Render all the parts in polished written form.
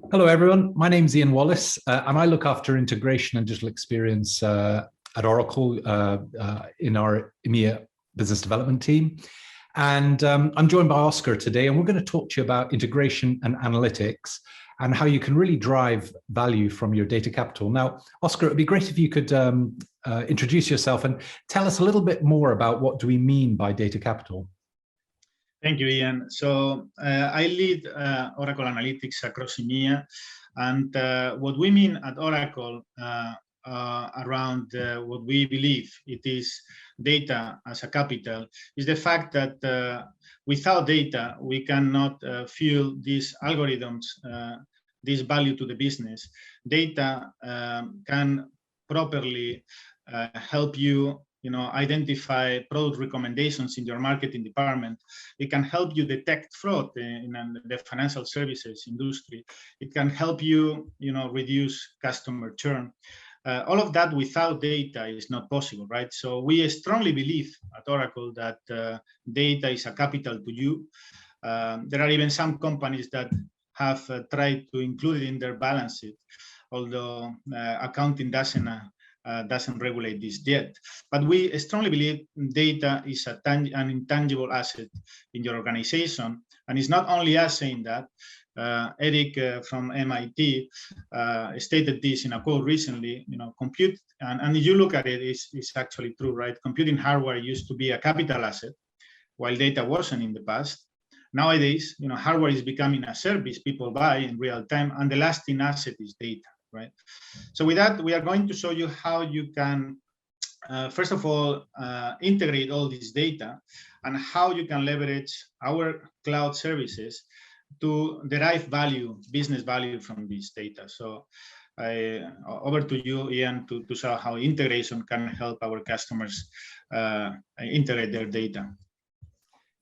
Hello, everyone. My name's Ian Wallace, and I look after integration and digital experience at Oracle in our EMEA business development team. And I'm joined by Oscar today, and we're going to talk to you about integration and analytics and how you can really drive value from your data capital. Now, Oscar, it would be great if you could introduce yourself and tell us a little bit more about what do we mean by data capital. Thank you, Ian. So I lead Oracle Analytics across EMEA, and what we mean at Oracle around what we believe it is data as a capital is the fact that without data, we cannot fuel these algorithms, this value to the business. Data can properly help you identify product recommendations in your marketing department. It can help you detect fraud in the financial services industry. It can help you, reduce customer churn. All of that without data is not possible, right? So we strongly believe at Oracle that data is a capital to you. There are even some companies that have tried to include it in their balance sheet, although accounting doesn't regulate this yet. But we strongly believe data is an intangible asset in your organization. And it's not only us saying that. Eric from MIT stated this in a quote recently, compute, and if you look at it, it's actually true, right? Computing hardware used to be a capital asset, while data wasn't in the past. Nowadays, hardware is becoming a service people buy in real time, and the lasting asset is data. Right. So with that, we are going to show you how you can, first of all, integrate all this data and how you can leverage our cloud services to derive value, business value from this data. So over to you, Ian, to show how integration can help our customers integrate their data.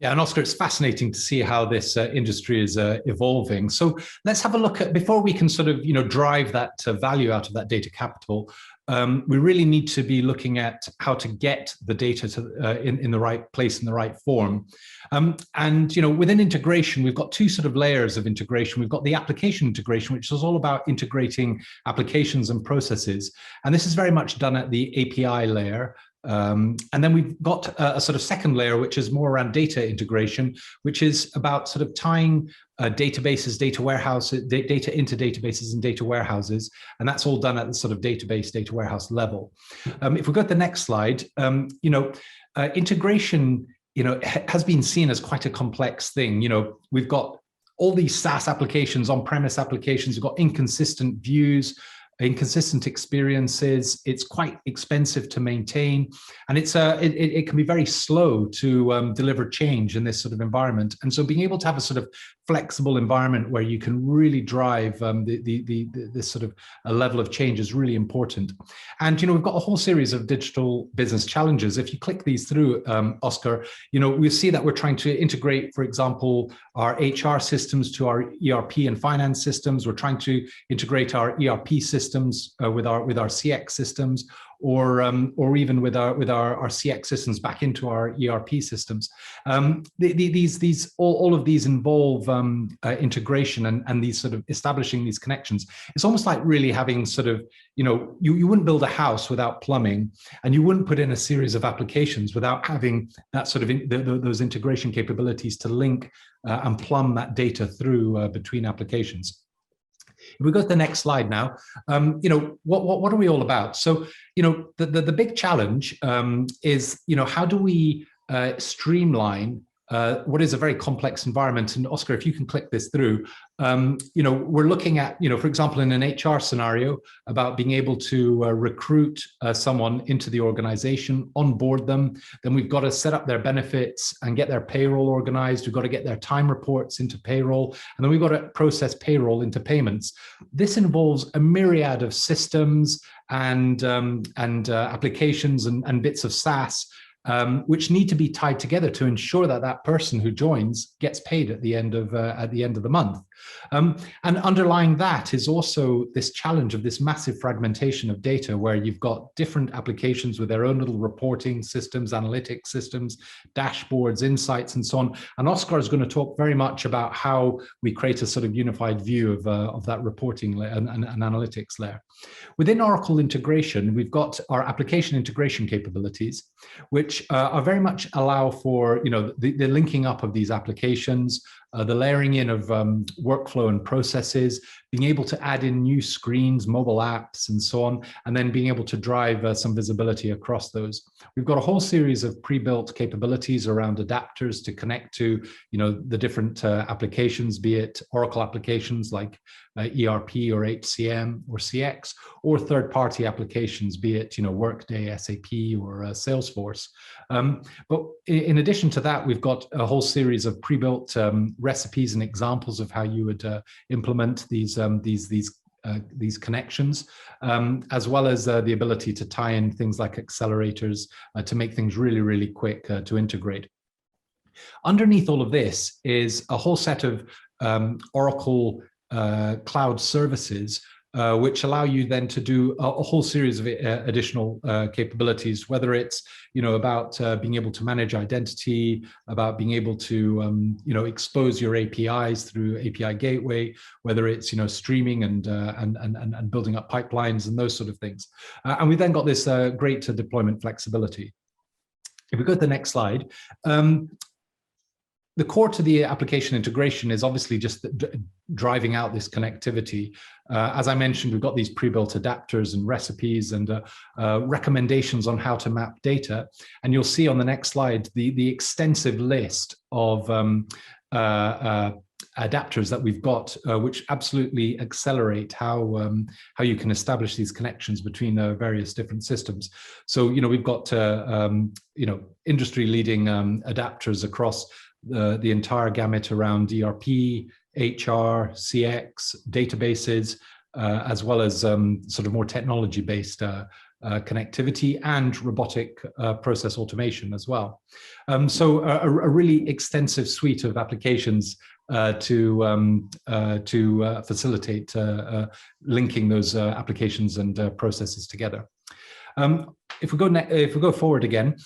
Yeah, and Oscar, it's fascinating to see how this industry is evolving. So let's have a look at, before we can sort of, drive that value out of that data capital, we really need to be looking at how to get the data to in the right place, in the right form. And, within integration, we've got two sort of layers of integration. We've got the application integration, which is all about integrating applications and processes. And this is very much done at the API layer. And then we've got a sort of second layer, which is more around data integration, which is about sort of tying databases, data warehouses, data into databases and data warehouses. And that's all done at the sort of database, data warehouse level. If we go to the next slide, integration, has been seen as quite a complex thing. We've got all these SaaS applications, on-premise applications, we've got inconsistent views, inconsistent experiences. It's quite expensive to maintain, and it can be very slow to deliver change in this sort of environment. And so being able to have a sort of flexible environment where you can really drive this sort of a level of change is really important. And we've got a whole series of digital business challenges. If you click these through, Oscar, we see that we're trying to integrate, for example, our HR systems to our ERP and finance systems. We're trying to integrate our ERP systems with our CX systems, or even with our CX systems back into our ERP systems. All of these involve integration and these sort of establishing these connections. It's almost like really having sort of, you wouldn't build a house without plumbing, and you wouldn't put in a series of applications without having that sort of those integration capabilities to link and plumb that data through between applications. If we go to the next slide now, what are we all about? So, the big challenge is, how do we streamline what is a very complex environment? And Oscar, if you can click this through, we're looking at, for example, in an HR scenario, about being able to recruit someone into the organization, onboard them. Then we've got to set up their benefits and get their payroll organized. We've got to get their time reports into payroll, and then we've got to process payroll into payments. This involves a myriad of systems and applications and bits of SaaS, which need to be tied together to ensure that that person who joins gets paid at the end of the month. And underlying that is also this challenge of this massive fragmentation of data, where you've got different applications with their own little reporting systems, analytics systems, dashboards, insights, and so on. And Oscar is going to talk very much about how we create a sort of unified view of that reporting layer and analytics layer. Within Oracle integration, we've got our application integration capabilities, which are very much allow for the linking up of these applications, the layering in of workflow and processes, being able to add in new screens, mobile apps, and so on, and then being able to drive some visibility across those. We've got a whole series of pre-built capabilities around adapters to connect to the different applications, be it Oracle applications like ERP or HCM or CX, or third-party applications, be it Workday, SAP, or Salesforce. But in addition to that, we've got a whole series of pre-built recipes and examples of how you would implement these connections, as well as the ability to tie in things like accelerators to make things really, really quick to integrate. Underneath all of this is a whole set of Oracle cloud services, which allow you then to do a whole series of additional capabilities, whether it's about being able to manage identity, about being able to expose your APIs through API Gateway, whether it's streaming and building up pipelines and those sort of things. And we then got this great deployment flexibility. If we go to the next slide. The core to the application integration is obviously just driving out this connectivity. As I mentioned, we've got these pre-built adapters and recipes and recommendations on how to map data. And you'll see on the next slide the extensive list of adapters that we've got, which absolutely accelerate how you can establish these connections between various different systems. So we've got industry-leading adapters across the entire gamut around ERP, HR, CX, databases, as well as sort of more technology-based connectivity and robotic process automation as well. So a really extensive suite of applications to facilitate linking those applications and processes together. If we go forward again.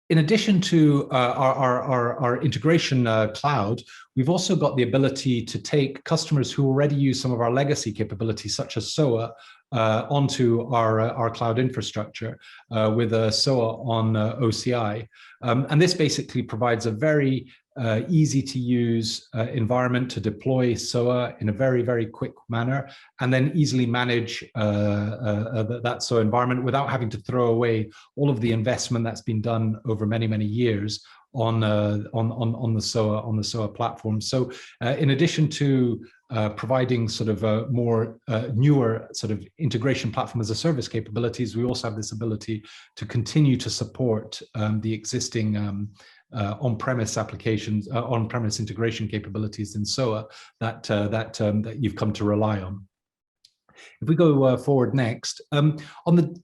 In addition to our integration cloud, we've also got the ability to take customers who already use some of our legacy capabilities, such as SOA, onto our cloud infrastructure with SOA on OCI. And this basically provides a very easy to use environment to deploy SOA in a very, very quick manner, and then easily manage that SOA environment without having to throw away all of the investment that's been done over many, many years on the SOA platform. So in addition to providing sort of a more newer sort of integration platform as a service capabilities, we also have this ability to continue to support the existing on-premise applications, on-premise integration capabilities in SOA that you've come to rely on. If we go forward next, on the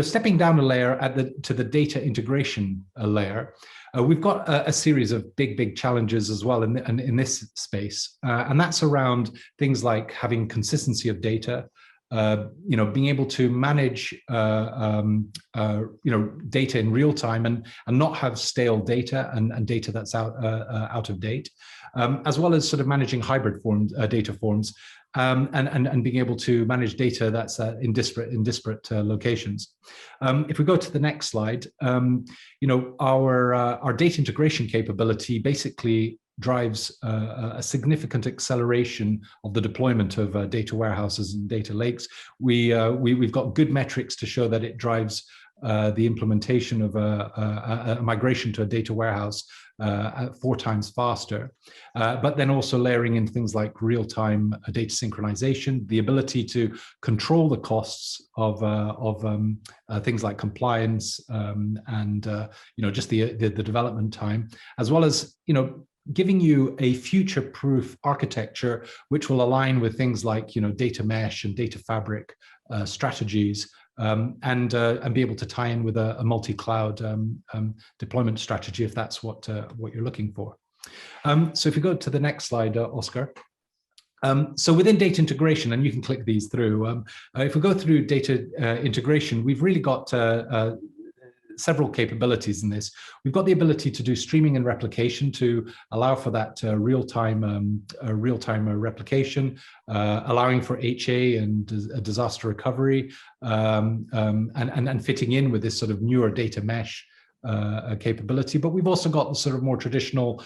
stepping down a layer to the data integration layer, we've got a series of big challenges as well in this space, and that's around things like having consistency of data, being able to manage data in real time and not have stale data and data that's out of date, as well as sort of managing hybrid data forms, and being able to manage data that's in disparate locations. If we go to the next slide, our data integration capability basically drives a significant acceleration of the deployment of data warehouses and data lakes. We've got good metrics to show that it drives the implementation of a migration to a data warehouse 4 times faster, but then also layering in things like real-time data synchronization, the ability to control the costs of things like compliance and just the development time, as well as giving you a future-proof architecture which will align with things like data mesh and data fabric strategies, and be able to tie in with a multi-cloud deployment strategy if that's what you're looking for. So if you go to the next slide, Oscar. So within data integration, and you can click these through, if we go through data integration, we've really got several capabilities in this. We've got the ability to do streaming and replication to allow for that real-time replication, allowing for HA and disaster recovery, and fitting in with this sort of newer data mesh capability. But we've also got the sort of more traditional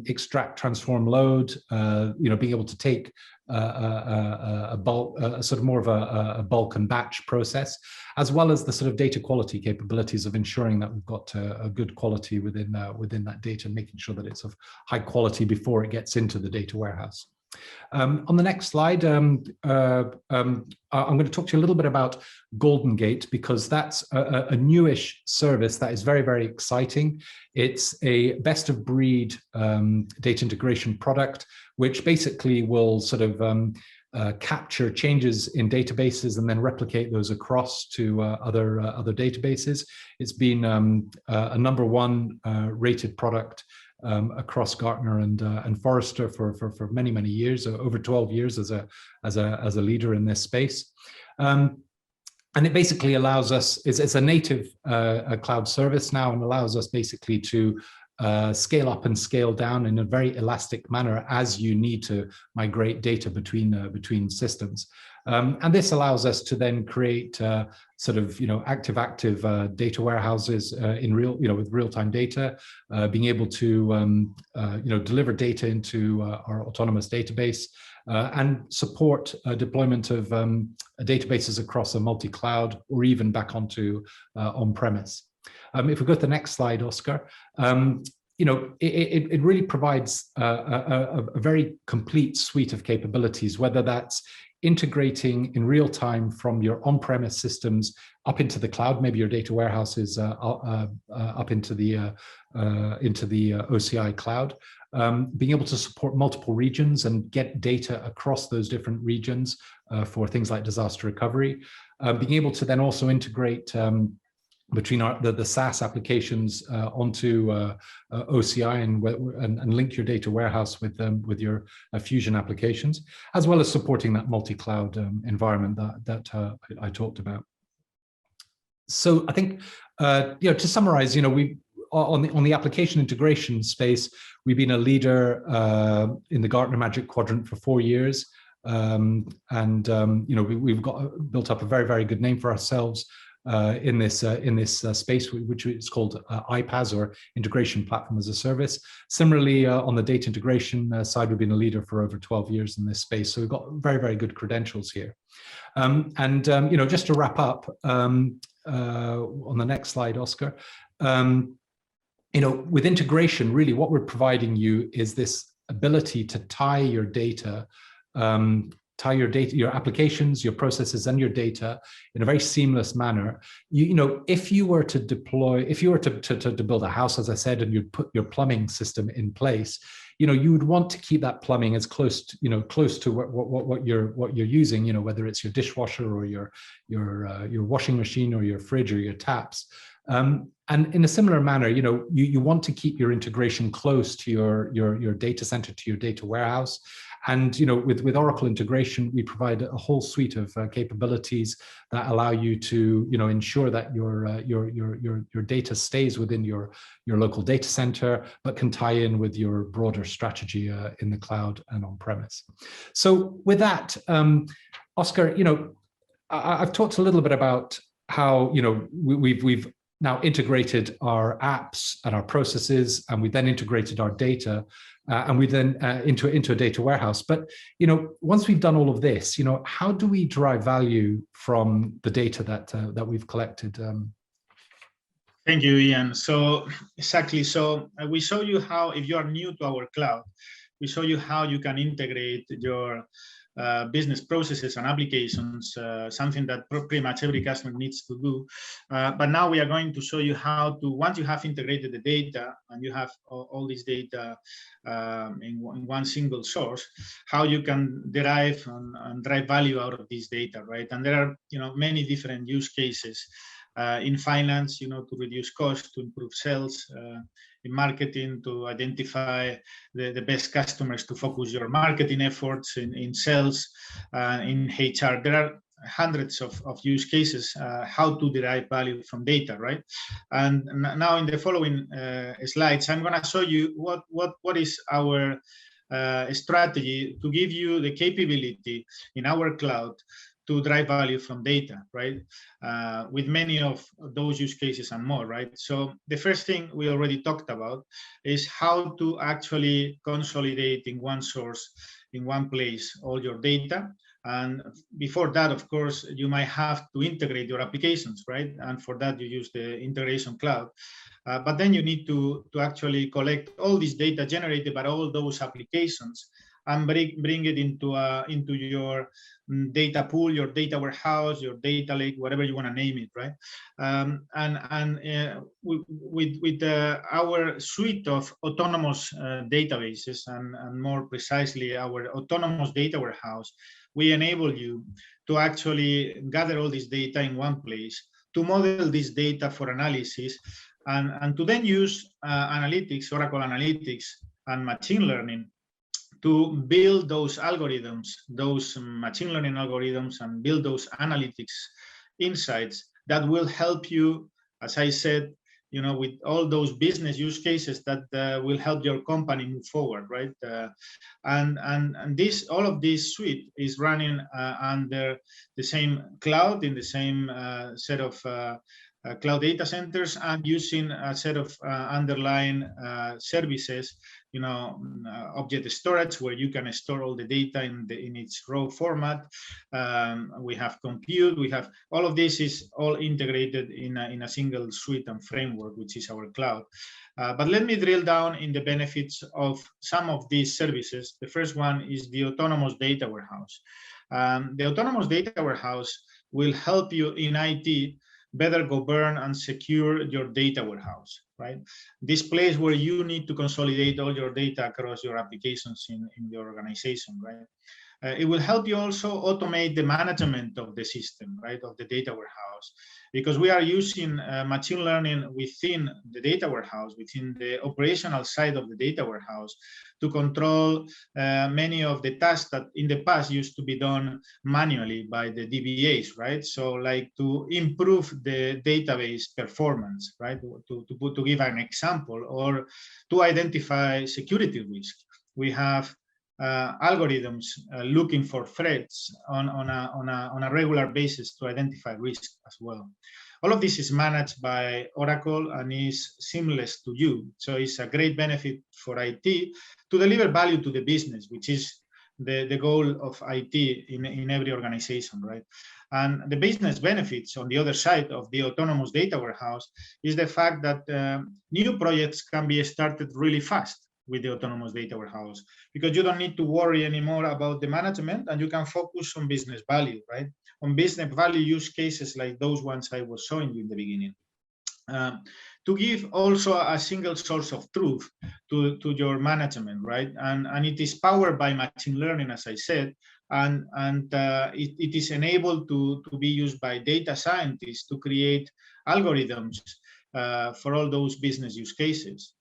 extract, transform, load, being able to take a bulk, sort of more of a bulk and batch process, as well as the sort of data quality capabilities of ensuring that we've got a good quality within that data, making sure that it's of high quality before it gets into the data warehouse. On the next slide, I'm going to talk to you a little bit about GoldenGate, because that's a newish service that is very, very exciting. It's a best of breed data integration product, which basically will sort of capture changes in databases and then replicate those across to other databases. It's been a #1 rated product across Gartner and Forrester for many years, over 12 years as a leader in this space. And it basically allows us, it's a native cloud service now, and allows us basically to scale up and scale down in a very elastic manner as you need to migrate data between systems. And this allows us to then create sort of active data warehouses in with real-time data, being able to deliver data into our autonomous database, and support deployment of databases across a multi-cloud or even back onto on-premise. If we go to the next slide, Oscar, it really provides a very complete suite of capabilities, whether that's integrating in real time from your on-premise systems up into the cloud, maybe your data warehouses up into the OCI cloud, being able to support multiple regions and get data across those different regions for things like disaster recovery, being able to then also integrate between the SaaS applications onto OCI and link your data warehouse with your Fusion applications, as well as supporting that multi-cloud environment that I talked about. So I think to summarize, we on the application integration space, we've been a leader in the Gartner Magic Quadrant for 4 years, and we've built up a very good name for ourselves in this space, which is called iPaaS, or Integration Platform as a Service. Similarly, on the data integration side, we've been a leader for over 12 years in this space. So we've got very good credentials here. Just to wrap up, on the next slide, Oscar, with integration, really what we're providing you is this ability to tie your data, your applications, your processes, and your data in a very seamless manner. If you were to build a house, as I said, and you'd put your plumbing system in place, you would want to keep that plumbing as close to what you're using, whether it's your dishwasher or your washing machine or your fridge or your taps. And in a similar manner, you want to keep your integration close to your data center, to your data warehouse. And with Oracle integration, we provide a whole suite of capabilities that allow you to ensure that your data stays within your local data center, but can tie in with your broader strategy in the cloud and on premise. So with that, Oscar, I've talked a little bit about how we've now integrated our apps and our processes, and we then integrated our data, and we then into a data warehouse. But once we've done all of this, how do we derive value from the data that we've collected? Thank you, Ian. So exactly. So we show you how, if you are new to our cloud, we show you how you can integrate your business processes and applications, something that pretty much every customer needs to do. But now we are going to show you how to, once you have integrated the data and you have all this data in one single source, how you can derive and drive value out of this data, right? And there are many different use cases in finance, to reduce costs, to improve sales, in marketing, to identify the best customers, to focus your marketing efforts, in sales, in HR. There are hundreds of use cases how to derive value from data, right? And now in the following slides, I'm going to show you what is our strategy to give you the capability in our cloud to drive value from data, right? With many of those use cases and more, right? So the first thing we already talked about is how to actually consolidate in one source, in one place, all your data. And before that, of course, you might have to integrate your applications, right? And for that, you use the integration cloud. But then you need to actually collect all this data generated by all those applications and bring it into your data pool, your data warehouse, your data lake, whatever you want to name it, right? With our suite of autonomous databases and more precisely our autonomous data warehouse, we enable you to actually gather all this data in one place, to model this data for analysis, and to then use analytics, Oracle Analytics and machine learning to build those algorithms, those machine learning algorithms, and build those analytics insights that will help you, as I said, with all those business use cases that will help your company move forward, right? And all of this suite is running under the same cloud, in the same set of cloud data centers, and using a set of underlying services, object storage, where you can store all the data in its raw format. We have compute, we have all of this is all integrated in a single suite and framework, which is our cloud. But let me drill down in the benefits of some of these services. The first one is the autonomous data warehouse. The autonomous data warehouse will help you in IT better govern and secure your data warehouse, right? This place where you need to consolidate all your data across your applications in your organization, right? It will help you also automate the management of the system, right, of the data warehouse, because we are using machine learning within the data warehouse, within the operational side of the data warehouse, to control many of the tasks that in the past used to be done manually by the DBAs, right? So like to improve the database performance, right? To give an example, or to identify security risk. We have algorithms looking for threats on a regular basis to identify risk as well. All of this is managed by Oracle and is seamless to you. So it's a great benefit for IT to deliver value to the business, which is the goal of IT in every organization, right? And the business benefits on the other side of the autonomous data warehouse is the fact that new projects can be started really fast with the autonomous data warehouse, because you don't need to worry anymore about the management, and you can focus on business value, right? On business value use cases like those ones I was showing you in the beginning. To give also a single source of truth to your management, right? And it is powered by machine learning, as I said, and it is enabled to be used by data scientists to create algorithms for all those business use cases.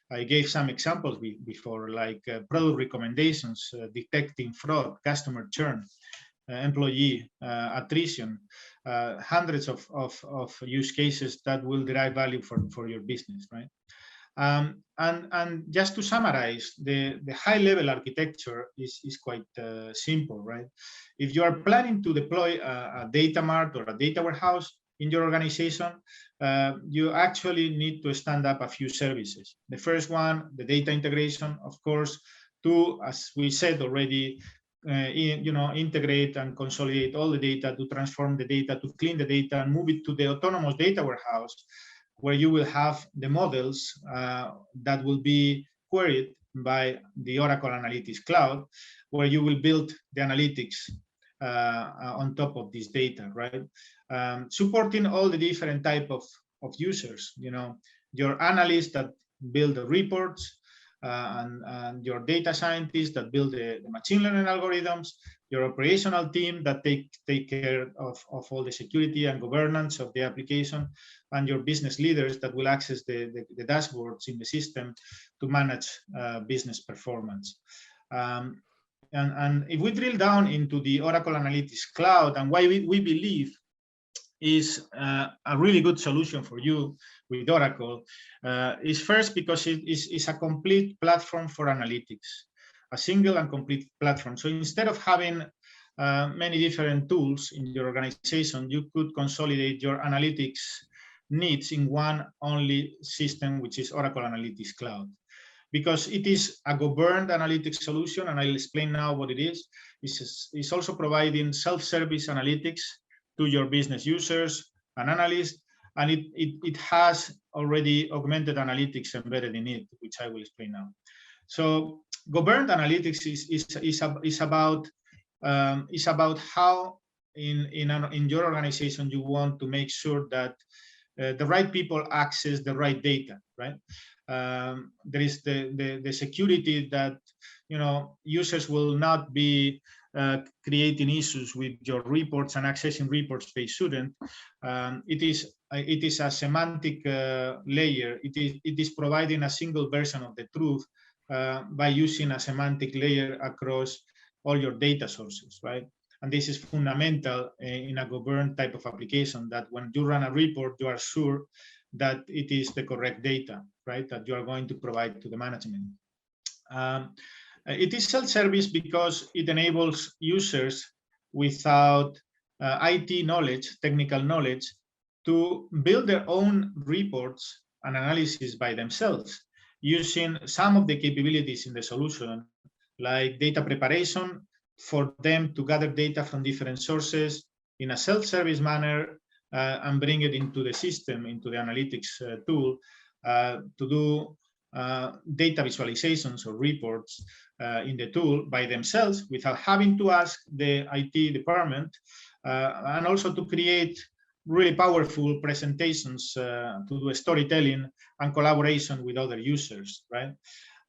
I gave some examples before, like product recommendations, detecting fraud, customer churn, employee attrition, hundreds of use cases that will derive value for your business, right? And just to summarize, the high-level architecture is quite simple, right? If you are planning to deploy a data mart or a data warehouse in your organization, you actually need to stand up a few services. The first one, the data integration, of course. Two, as we said already, integrate and consolidate all the data, to transform the data, to clean the data, and move it to the autonomous data warehouse, where you will have the models that will be queried by the Oracle Analytics Cloud, where you will build the analytics on top of this data, right? Supporting all the different type of users, your analysts that build the reports, and your data scientists that build the machine learning algorithms, your operational team that take care of all the security and governance of the application, and your business leaders that will access the dashboards in the system to manage business performance. And if we drill down into the Oracle Analytics Cloud and why we believe is a really good solution for you with Oracle, is first because it is a complete platform for analytics, a single and complete platform. So instead of having many different tools in your organization, you could consolidate your analytics needs in one only system, which is Oracle Analytics Cloud. Because it is a governed analytics solution, and I'll explain now what it is. It's also providing self-service analytics to your business users and analysts, and it has already augmented analytics embedded in it, which I will explain now. So governed analytics is about how in your organization you want to make sure that the right people access the right data, right? There is the security that users will not be creating issues with your reports and accessing reports they shouldn't. It is a semantic layer. It is providing a single version of the truth by using a semantic layer across all your data sources, right? And this is fundamental in a governed type of application, that when you run a report, you are sure that it is the correct data, right, that you are going to provide to the management. It is self-service because it enables users without IT knowledge, technical knowledge, to build their own reports and analysis by themselves, using some of the capabilities in the solution, like data preparation, for them to gather data from different sources in a self-service manner and bring it into the system, into the analytics tool, to do data visualizations or reports in the tool by themselves without having to ask the IT department, and also to create really powerful presentations to do storytelling and collaboration with other users, right?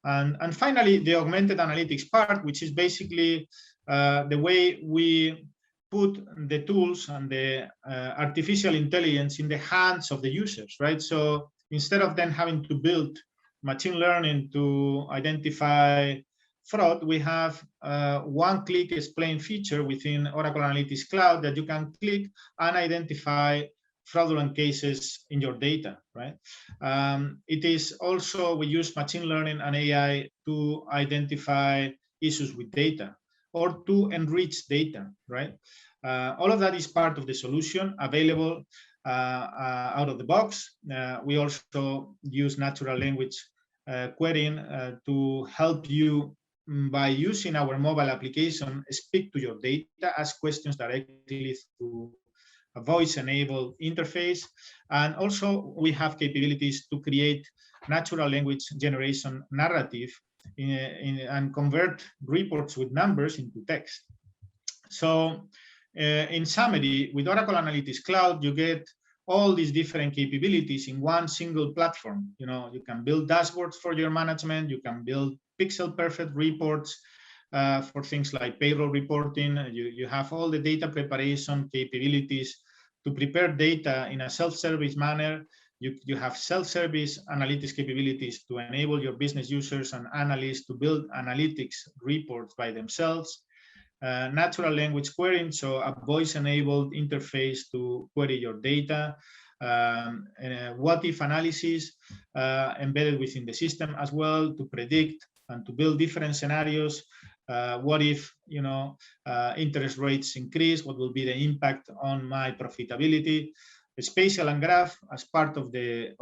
And finally, the augmented analytics part, which is basically the way we put the tools and the artificial intelligence in the hands of the users, right? So instead of them having to build machine learning to identify fraud, we have one-click explain feature within Oracle Analytics Cloud that you can click and identify fraudulent cases in your data, right? It is also, we use machine learning and AI to identify issues with data or to enrich data, right? All of that is part of the solution available out of the box. We also use natural language querying to help you, by using our mobile application, speak to your data, ask questions directly through a voice-enabled interface. And also we have capabilities to create natural language generation narrative and convert reports with numbers into text. So in summary, with Oracle Analytics Cloud, you get all these different capabilities in one single platform. You can build dashboards for your management, you can build pixel perfect reports for things like payroll reporting. You have all the data preparation capabilities to prepare data in a self-service manner. You have self-service analytics capabilities to enable your business users and analysts to build analytics reports by themselves. Natural language querying, so a voice-enabled interface to query your data. What-if analysis embedded within the system as well, to predict and to build different scenarios. What if interest rates increase? What will be the impact on my profitability? Spatial and graph as part of the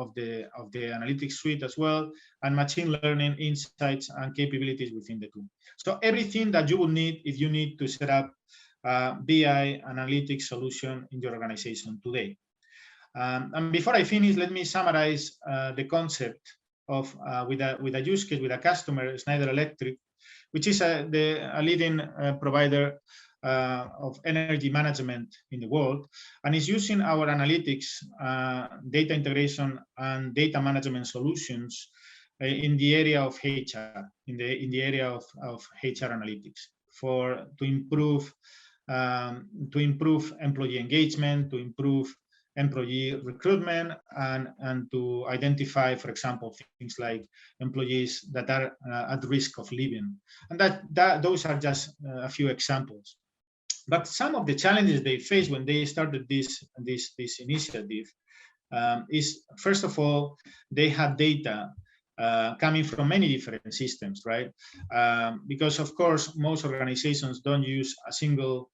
analytics suite as well, and machine learning insights and capabilities within the tool. So everything that you will need if you need to set up a BI analytics solution in your organization today. And before I finish, let me summarize the concept of with a use case with a customer, Schneider Electric, which is a leading provider of energy management in the world, and is using our analytics, data integration, and data management solutions in the area of HR, in the area of HR analytics, to improve employee engagement, to improve employee recruitment, and to identify, for example, things like employees that are at risk of leaving. And those are just a few examples. But some of the challenges they faced when they started this initiative is, first of all, they had data coming from many different systems, right? Because of course, most organizations don't use a single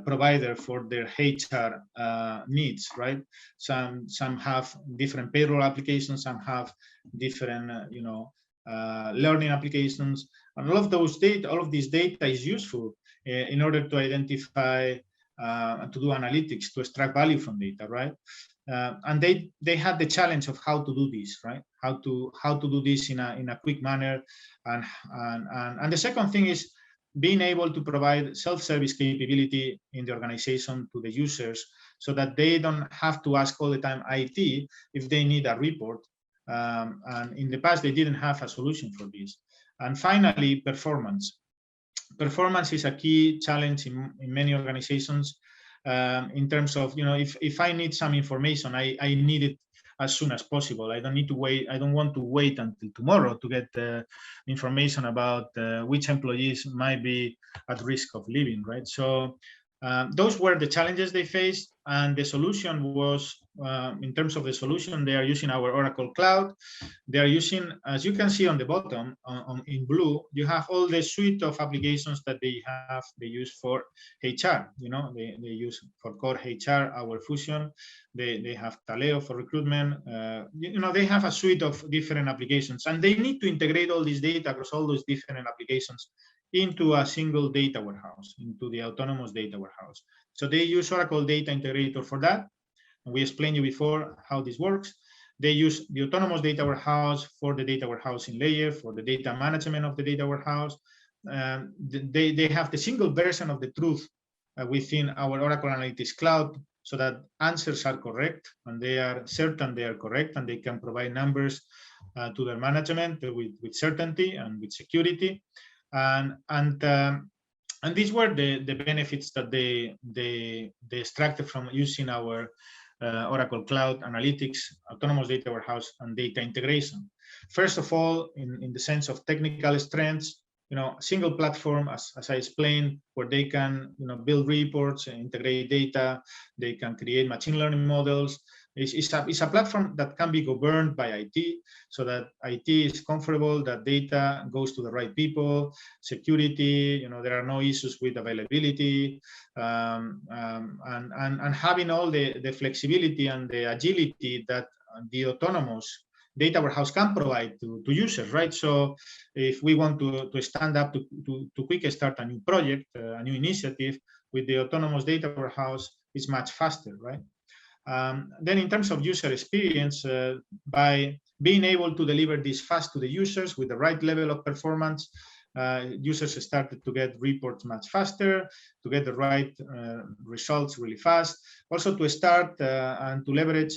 provider for their HR needs, right? Some have different payroll applications, some have different, learning applications, and all of this data is useful in order to identify and to do analytics, to extract value from data, right? And they had the challenge of how to do this, right? How to do this in a quick manner, and the second thing is being able to provide self-service capability in the organization to the users, so that they don't have to ask all the time IT if they need a report. And in the past, they didn't have a solution for this. And finally, performance. Performance is a key challenge in many organizations. In terms of, if I need some information, I need it as soon as possible. I don't need to wait. I don't want to wait until tomorrow to get information about which employees might be at risk of leaving, right? So those were the challenges they faced, and the solution was, in terms of the solution, they are using our Oracle Cloud. They are using, as you can see on the bottom, in blue, you have all the suite of applications that they use for HR. They use for core HR, our Fusion. They have Taleo for recruitment. They have a suite of different applications, and they need to integrate all this data across all those different applications into a single data warehouse, into the autonomous data warehouse. So they use Oracle Data Integrator for that. And we explained you before how this works. They use the autonomous data warehouse for the data warehousing layer, for the data management of the data warehouse. They have the single version of the truth within our Oracle Analytics Cloud, so that answers are correct, and they are certain they are correct, and they can provide numbers to their management with certainty and with security. And these were the benefits that they extracted from using our Oracle Cloud Analytics, Autonomous Data Warehouse, and data integration. First of all, in the sense of technical strengths, single platform, as I explained, where they can build reports and integrate data. They can create machine learning models. It's a platform that can be governed by IT, so that IT is comfortable that data goes to the right people. Security, there are no issues with availability, and having all the flexibility and the agility that the autonomous data warehouse can provide to users, right? So if we want to stand up to quickly start a new project, a new initiative with the autonomous data warehouse, it's much faster, right? Then in terms of user experience, by being able to deliver this fast to the users with the right level of performance, users started to get reports much faster, to get the right results really fast. Also to start and to leverage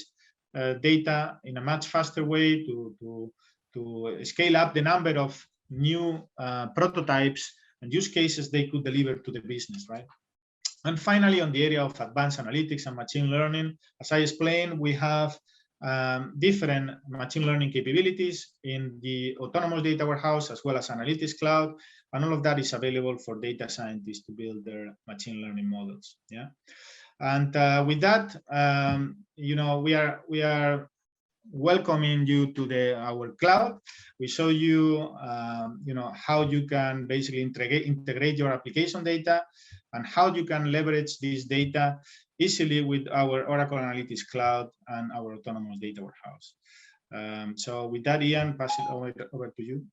data in a much faster way, to scale up the number of new prototypes and use cases they could deliver to the business, right? And finally, on the area of advanced analytics and machine learning, as I explained, we have different machine learning capabilities in the autonomous data warehouse as well as analytics cloud, and all of that is available for data scientists to build their machine learning models. Yeah, and with that, we are welcoming you to our cloud. We show you, how you can basically integrate your application data, and how you can leverage this data easily with our Oracle Analytics Cloud and our autonomous data warehouse. So with that, Ian, pass it over to you.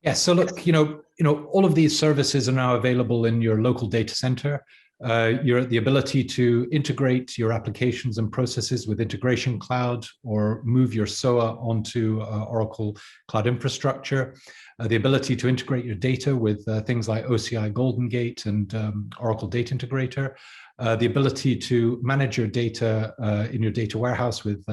Yeah, so look, all of these services are now available in your local data center. The ability to integrate your applications and processes with Integration Cloud, or move your SOA onto Oracle Cloud Infrastructure. The ability to integrate your data with things like OCI GoldenGate and Oracle Data Integrator. The ability to manage your data in your data warehouse with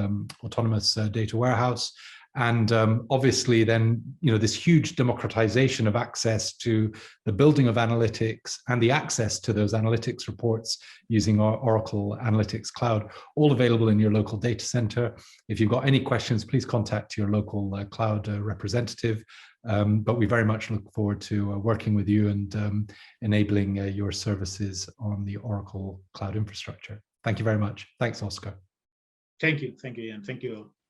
Autonomous Data Warehouse, And obviously then, this huge democratization of access to the building of analytics and the access to those analytics reports using our Oracle Analytics Cloud, all available in your local data center. If you've got any questions, please contact your local cloud representative. But we very much look forward to working with you and enabling your services on the Oracle Cloud infrastructure. Thank you very much. Thanks, Oscar. Thank you, Ian. Thank you all.